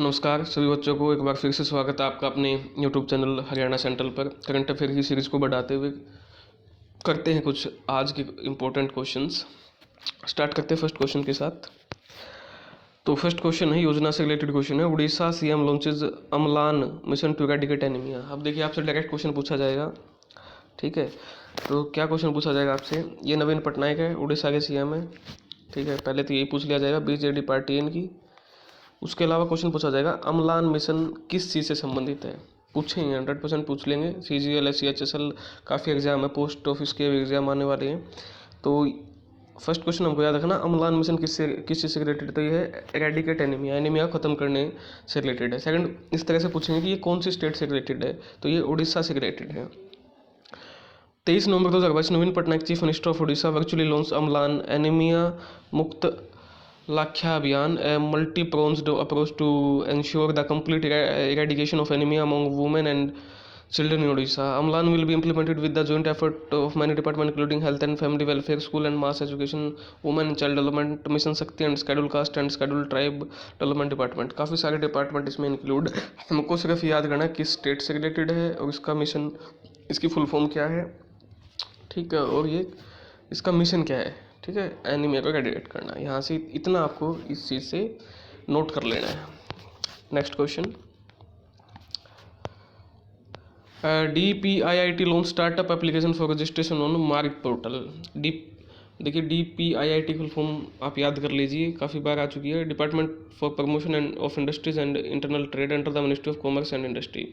नमस्कार सभी बच्चों को, एक बार फिर से स्वागत है आपका अपने यूट्यूब चैनल हरियाणा सेंट्रल पर। करंट अफेयर की सीरीज़ को बढ़ाते हुए करते हैं कुछ आज के इम्पोर्टेंट क्वेश्चंस। स्टार्ट करते हैं फर्स्ट क्वेश्चन के साथ। तो फर्स्ट क्वेश्चन है, योजना से रिलेटेड क्वेश्चन है। Orissa CM launches Amlan mission to eradicate anaemia. अब देखिए, आपसे डायरेक्ट क्वेश्चन पूछा जाएगा, ठीक है। तो क्या क्वेश्चन पूछा जाएगा आपसे? ये नवीन पटनायक है, उड़ीसा के सीएम है, ठीक है। पहले तो यही पूछ लिया जाएगा, बीजेडी पार्टी है इनकी। उसके अलावा क्वेश्चन पूछा जाएगा, अम्लान मिशन किस चीज़ से संबंधित है। पूछेंगे, 100% पूछ लेंगे। CGL SCHSL काफ़ी एग्जाम है, पोस्ट ऑफिस के एग्जाम आने वाले हैं। तो फर्स्ट क्वेश्चन हमको याद रखना, अम्लान मिशन किस चीज़ से रिलेटेड? तो ये है एरेडिकेट एनीमिया, एनीमिया को खत्म करने से रिलेटेड है। सेकंड, इस तरह से पूछेंगे कि ये कौन सी स्टेट से रिलेटेड है, तो ये उड़ीसा से रिलेटेड है। 23 November 2022 Naveen Patnaik chief minister of Orissa virtually launch Amlan anaemia Mukt Lakshya अभियान, a multi-pronged approach to ensure the complete eradication of anemia among women and children in Odisha. Amlan will be implemented with the joint effort of many departments including Health and Family Welfare, School and Mass Education, Women and Child Development, Mission Shakti and Scheduled Caste and Scheduled Tribe Development Department. काफ़ी सारे department इसमें include. हमको सिर्फ याद करना है किस state से रिलेटेड है और इसका मिशन, इसकी फुल फॉर्म क्या है, ठीक है, और ये इसका मिशन क्या है, ठीक है। एनीमिया को एरेडिकेट करना, यहाँ से इतना आपको इस चीज़ से नोट कर लेना है। Next question, DPIIT launch startup application for registration on mark portal. देखिए, DPIIT फुल फॉर्म आप याद कर लीजिए, काफ़ी बार आ चुकी है। Department for promotion end of industries and internal trade under the ministry of commerce and industry.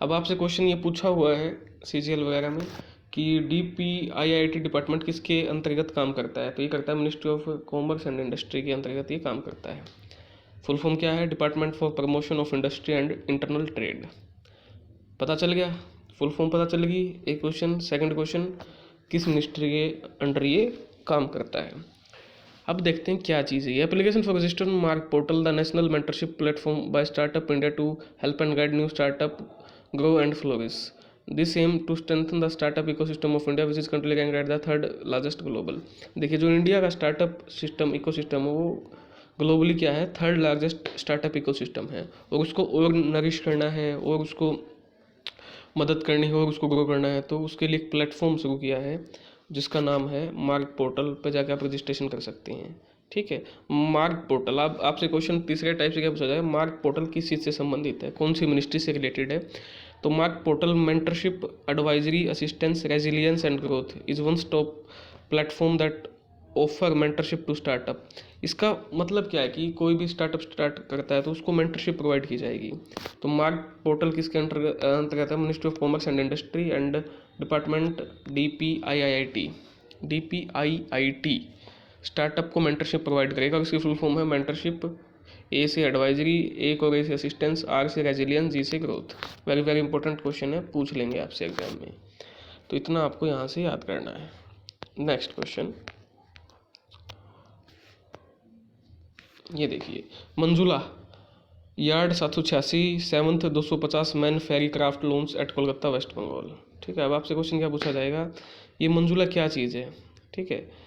अब आपसे क्वेश्चन ये पूछा हुआ है CGL वगैरह में कि DPIIT डिपार्टमेंट किसके अंतर्गत काम करता है, तो ये करता है ministry of commerce and industry के अंतर्गत ये काम करता है। फुल फॉर्म क्या है? Department for promotion of industry and internal trade. पता चल गया, फुल फॉर्म पता चल गई। एक क्वेश्चन। सेकंड क्वेश्चन, किस मिनिस्ट्री के अंडर ये काम करता है। अब देखते हैं क्या चीज़ है। Application for register MARG portal, the national mentorship platform by startup India to help and guide new startup grow and flourish. This aim to strengthen the startup ecosystem of India, which is currently ranked at the third largest global। देखिए, जो India का startup system ecosystem है वो globally क्या है, third largest startup ecosystem है। और उसको और नरिश करना है और उसको मदद करनी है और उसको ग्रो करना है, तो उसके लिए एक प्लेटफॉर्म शुरू किया है जिसका नाम है मार्क पोर्टल। पर जाकर आप रजिस्ट्रेशन कर सकते हैं, ठीक है। मार्क पोर्टल, अब आपसे क्वेश्चन तीसरे टाइप से क्या पूछा जाए, मार्क पोर्टल किस चीज़ से संबंधित है, कौन सी मिनिस्ट्री से रिलेटेड है। तो MARG portal mentorship, advisory, assistance, resilience and growth is one stop platform that offer mentorship to startup. इसका मतलब क्या है कि कोई भी स्टार्टअप स्टार्ट करता है तो उसको मेंटरशिप प्रोवाइड की जाएगी। तो मार्क पोर्टल किसके अंतर्गत है? Ministry of commerce and industry and department DPIIT startup को मेंटरशिप प्रोवाइड करेगा। इसकी फुल फॉर्म है मेंटरशिप, ए से एडवाइजरी, एक और ए से असिस्टेंस, आर से रेजिलियंस, जी से growth. Very very important question है, पूछ लेंगे आपसे एग्जाम में, तो इतना आपको यहाँ से याद करना है। नेक्स्ट क्वेश्चन, ये देखिए, मंजुला yard 786 7th 250 man ferry craft launch at Kolkata West Bengal, ठीक है। अब आपसे क्वेश्चन क्या पूछा जाएगा, ये मंजुला क्या चीज़ है, ठीक है।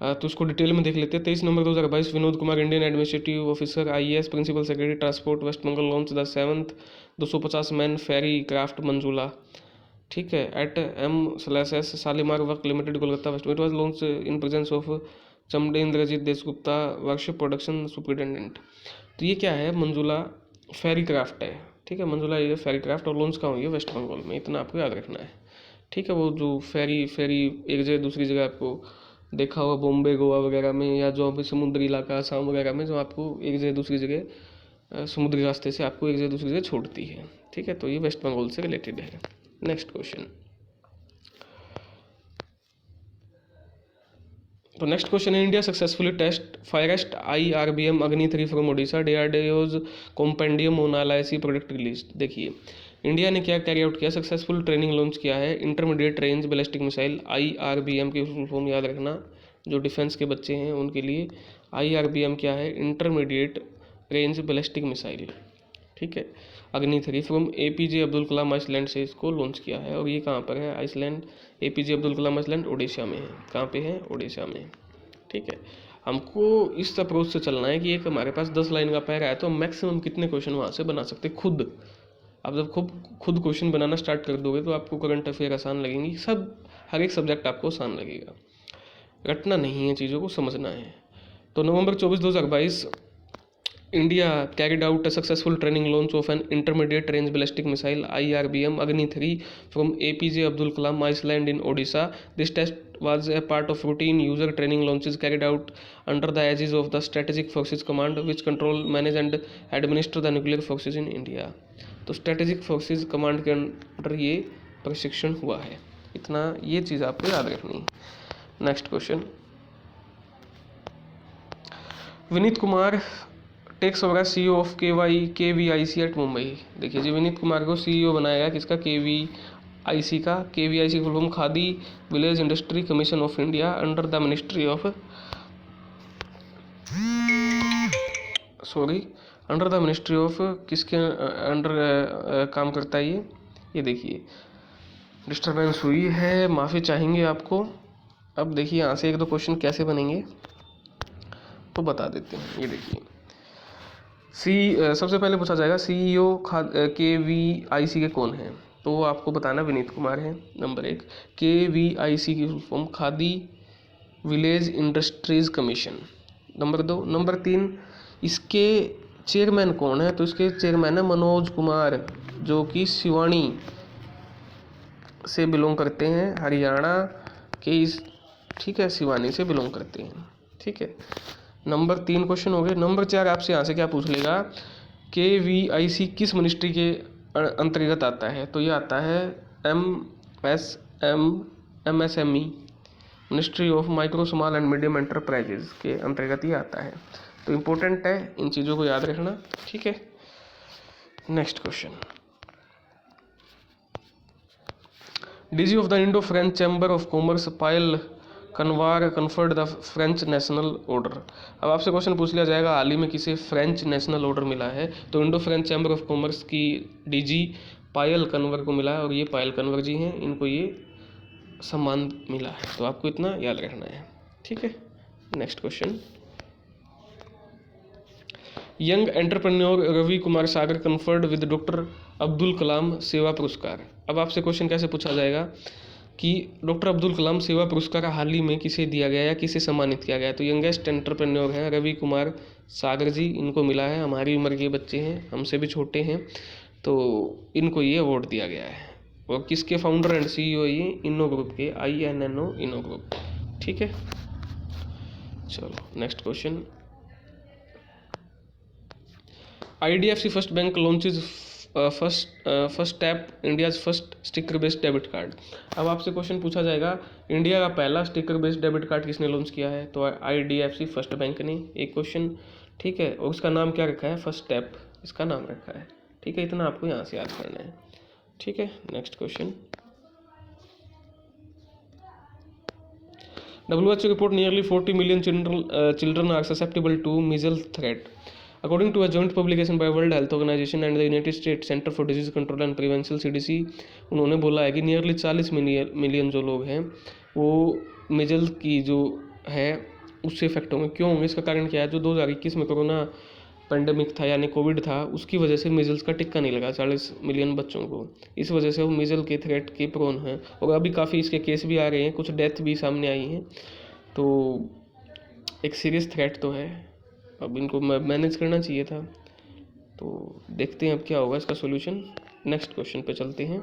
तो उसको डिटेल में देख लेते हैं। 23 November 2022 Vinod Kumar, Indian administrative officer IAS, principal secretary transport West Bengal, launch the 7th 250 man ferry craft Manjula, ठीक है, at M/S Shalimar work limited Kolkata west. It was launch in presence of चमड़े Indrajit Dasgupta, workshop production superintendent. तो ये क्या है, मंजुला फेरी क्राफ्ट है, ठीक है। मंजुला ये फेरी क्राफ्ट, और लॉन्च कहाँ हुई है? वेस्ट बंगाल में। इतना आपको याद रखना है, ठीक है। वो जो फेरी एक जगह दूसरी जगह आपको देखा होगा, बॉम्बे, गोवा वगैरह में, या जो अभी समुद्री इलाका आसाम वगैरह में, जो आपको एक जगह दूसरी जगह समुद्री रास्ते से आपको एक जगह दूसरी जगह छोड़ती है, ठीक है। तो ये वेस्ट बंगाल से रिलेटेड है। नेक्स्ट क्वेश्चन, तो नेक्स्ट क्वेश्चन है, इंडिया सक्सेसफुली टेस्ट फायरेस्ट IRBM अग्नि 3 from Odisha, DRDO's compendium on LIC product release. देखिए, इंडिया ने क्या कैरी आउट किया, सक्सेसफुल ट्रेनिंग लॉन्च किया है intermediate range ballistic missile IRBM की फुल फॉर्म याद रखना, जो डिफेंस के बच्चे हैं उनके लिए। IRBM क्या है? इंटरमीडिएट रेंज बैलिस्टिक मिसाइल, ठीक है। Agni 3 from APJ Abdul Kalam island से इसको लॉन्च किया है। और ये कहाँ पर है? Iceland, APJ Abdul Kalam Iceland Orissa में है। कहाँ पे है? उड़ीसा में, ठीक है। हमको इस अप्रोच से चलना है कि एक हमारे पास 10 लाइन का पैरा है तो मैक्सिमम कितने क्वेश्चन वहाँ से बना सकते खुद। आप जब खुद क्वेश्चन बनाना स्टार्ट कर दोगे तो आपको करंट अफेयर आसान लगेंगी, सब हर एक सब्जेक्ट आपको आसान लगेगा। रटना नहीं है, चीज़ों को समझना है। तो नवंबर 24, 2022 India carried out a successful training launch of an intermediate range ballistic missile IRBM Agni 3 from APJ Abdul Kalam Island in Odisha. This test was a part of routine user training launches carried out under the aegis of the Strategic Forces Command, which control, manage and administer the nuclear forces in India. तो strategic forces command के under ये प्रशिक्षण हुआ है। इतना ये चीज़ आपको याद रखनी है। Next question, Vineet Kumar takes over CEO of KVIC at Mumbai. देखिए जी, विनीत कुमार को CEO बनाया गया किसका, KVIC का। KVIC full form khadi village industry commission of India under the ministry of under the ministry of किसके अंडर काम करता है ये देखिए डिस्टर्बेंस हुई है, माफ़ी चाहेंगे आपको। अब देखिए यहाँ से एक दो क्वेश्चन कैसे बनेंगे तो बता देते हैं। ये देखिए सबसे पहले पूछा जाएगा CEO KVIC के कौन हैं, तो वो आपको बताना विनीत कुमार है नंबर 1। KVIC की full form khadi village industries commission number 2। Number 3, इसके चेयरमैन कौन है, तो इसके चेयरमैन है मनोज कुमार, जो कि सिवानी से बिलोंग करते हैं, हरियाणा के इस, ठीक है, सिवानी से बिलोंग करते हैं, ठीक है। नंबर 3 क्वेश्चन हो गए। नंबर 4 आपसे यहाँ से क्या पूछ लेगा, KVIC किस मिनिस्ट्री के अंतर्गत आता है, तो ये आता है MSME ministry of micro small and medium enterprises के अंतर्गत ही आता है। तो इम्पोर्टेंट है, इन चीज़ों को याद रखना, ठीक है। Next question, DG of the Indo French chamber of commerce Payal कनवार conferred the French national order. अब आपसे क्वेश्चन पूछ लिया जाएगा हाल ही में किसे फ्रेंच नेशनल ऑर्डर मिला है, तो Indo French chamber of commerce की DG पायल कन्वर को मिला है, और ये पायल कन्वर जी हैं, इनको ये सम्मान मिला है। तो आपको इतना याद रखना है, ठीक है। Next question, young entrepreneur Ravi Kumar Sagar conferred with doctor Abdul Kalam Seva Puraskar. अब आपसे क्वेश्चन कैसे पूछा जाएगा कि डॉक्टर अब्दुल कलाम सेवा पुरस्कार हाल ही में किसे दिया गया या किसे सम्मानित किया गया, तो यंगेस्ट एंटरप्रेन्योर हैं रवि कुमार सागर जी, इनको मिला है, हमारी उम्र के बच्चे हैं, हमसे भी छोटे हैं, तो इनको ये अवार्ड दिया गया है। और किसके फाउंडर एंड CEO ये इनो ग्रुप के, INNO इनो ग्रुप, ठीक है। चलो next question, IDFC first bank launches first tap India's first sticker based debit card. अब आपसे क्वेश्चन पूछा जाएगा इंडिया का पहला स्टिकर बेस्ड डेबिट कार्ड किसने लॉन्च किया है, तो IDFC फर्स्ट बैंक ने, एक क्वेश्चन, ठीक है। और उसका नाम क्या रखा है, फर्स्ट टैप इसका नाम रखा है, ठीक है। इतना आपको यहाँ से याद करना है, ठीक है। Next question, WHO report nearly 40 million children are susceptible to measles threat. According to a joint publication by World Health Organization and the United States Center for Disease Control and Prevention CDC, उन्होंने बोला है कि nearly 40 million जो लोग हैं वो measles की जो है उससे इफेक्ट होंगे। क्यों होंगे, इसका कारण क्या है, जो 2021 में कोरोना पेंडेमिक था यानी कोविड था, उसकी वजह से मेजल्स का टिक्का नहीं लगा 40 मिलियन बच्चों को, इस वजह से वो मेजल के थ्रेट के प्रोन हैं। और अभी काफ़ी इसके केस भी आ रहे हैं, कुछ डेथ भी सामने आई हैं, तो एक सीरियस थ्रेट तो है, अब इनको मैनेज करना चाहिए था। तो देखते हैं अब क्या होगा इसका सॉल्यूशन। नेक्स्ट क्वेश्चन पे चलते हैं।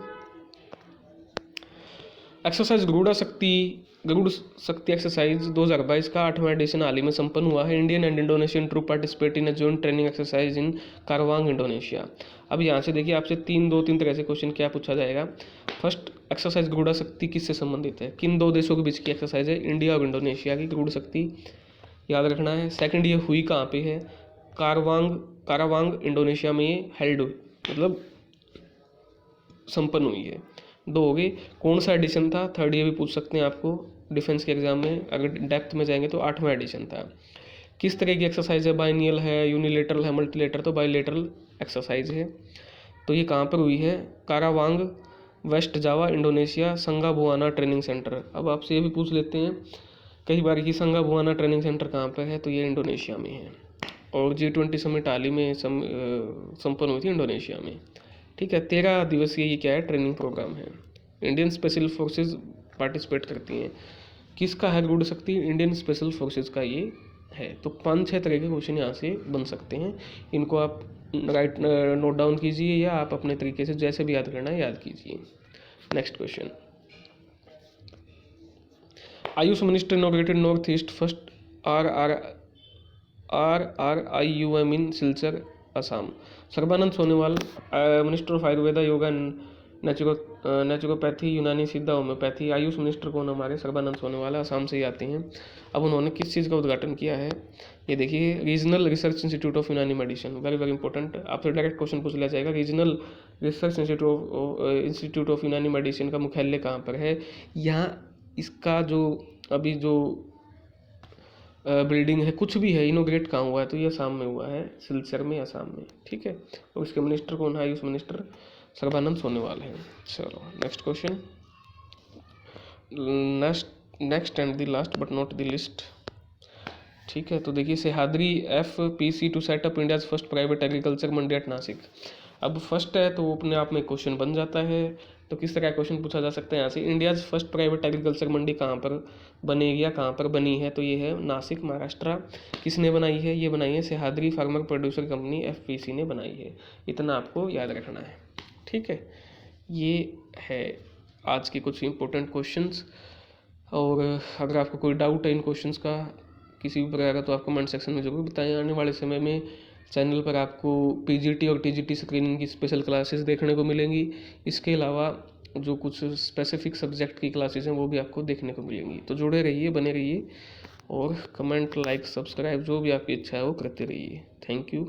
एक्सरसाइज गरुड़ शक्ति एक्सरसाइज 2022 का 8वां एडिशन हाल ही में संपन्न हुआ है। Indian and Indonesian troop participate in a joint training exercise in Karawang Indonesia. अब यहाँ से देखिए आपसे तीन तरह से क्वेश्चन क्या पूछा जाएगा। फर्स्ट, एक्सरसाइज गरुड़ शक्ति किससे संबंधित है, किन दो देशों के बीच की एक्सरसाइज है, इंडिया और इंडोनेशिया की गरुड़ शक्ति याद रखना है। सेकंड, ये हुई कहाँ पे है, कारावांग इंडोनेशिया में ये हेल्ड हुई, मतलब संपन्न हुई है। 2 हो गए, कौन सा एडिशन था। थर्ड, ये भी पूछ सकते हैं आपको डिफेंस के एग्जाम में, अगर डेप्थ में जाएंगे तो 8वां एडिशन था। किस तरह की एक्सरसाइज है, बाइनियल है, यूनिलेटरल है, मल्टीलेटरल, तो बाइलेटरल एक्सरसाइज है। तो ये कहाँ पर हुई है, कारावांग, वेस्ट जावा, इंडोनेशिया, संगा बुआना ट्रेनिंग सेंटर। अब आपसे ये भी पूछ लेते हैं कई बार की संगा बुआना ट्रेनिंग सेंटर कहाँ पर है, तो ये इंडोनेशिया में है। और G20 समिट हाल ही में संपन्न हुई थी इंडोनेशिया में। ठीक है, 13 दिवसीय ये क्या है, ट्रेनिंग प्रोग्राम है। इंडियन स्पेशल फोर्सेज पार्टिसिपेट करती हैं। किसका है गूढ़ शक्ति, इंडियन स्पेशल फोर्सेज का ये है। तो 5-6 तरह के क्वेश्चन यहाँ से बन सकते हैं, इनको आप नोट डाउन कीजिए या आप अपने तरीके से जैसे भी याद करना है याद कीजिए। Next question, Ayush minister inaugurated north east first RRIUM in Silchar Assam. Sarbananda Sonowal, minister of Ayurveda, yoga, naturopathy, यूनानी सिद्धा, होम्योपैथी। आयुष मिनिस्टर कौन हमारे, सर्बानंद सोनोवाल, असम से ही आते हैं। अब उन्होंने किस चीज़ का उद्घाटन किया है, ये देखिए, रीजनल रिसर्च इंस्टीट्यूट ऑफ यूनानी मेडिसिन। वेरी वेरी इंपॉर्टेंट, आपसे डायरेक्ट क्वेश्चन पूछ लिया जाएगा। रीजनल रिसर्च इंस्टीट्यूट ऑफ यूनानी मेडिसिन का मुख्यालय कहाँ पर है। यहाँ इसका जो अभी जो बिल्डिंग है, कुछ भी है, इनोग्रेट कहाँ हुआ है, तो ये असम में हुआ है, सिलचर में, असम में। ठीक है, और इसके मिनिस्टर कौन है, आयुष मिनिस्टर सर्बानंद सोनोवाल है। चलो next question, next and the last but not the least. ठीक है, तो देखिए, Sahyadri FPC to set up India's first private agriculture mandi at Nashik. अब फर्स्ट है तो वो अपने आप में क्वेश्चन बन जाता है। तो किस तरह का क्वेश्चन पूछा जा सकता है यहाँ से, इंडियाज फर्स्ट प्राइवेट एग्रीकल्चर मंडी कहाँ पर बनेगी या कहाँ पर बनी है, तो ये है नासिक, महाराष्ट्र। किसने बनाई है, ये बनाई है Sahyadri farmer producer company FPC ने बनाई है। इतना आपको याद रखना है। ठीक है, ये है आज के कुछ इंपॉर्टेंट क्वेश्चंस। और अगर आपको कोई डाउट है इन क्वेश्चंस का किसी भी प्रकार का, तो आप कमेंट सेक्शन में ज़रूर बताएं। आने वाले समय में चैनल पर आपको PGT और TGT स्क्रीनिंग की स्पेशल क्लासेस देखने को मिलेंगी। इसके अलावा जो कुछ स्पेसिफिक सब्जेक्ट की क्लासेस हैं वो भी आपको देखने को मिलेंगी। तो जुड़े रहिए, बने रहिए, और कमेंट, लाइक, सब्सक्राइब जो भी आपकी इच्छा है वो करते रहिए। Thank you.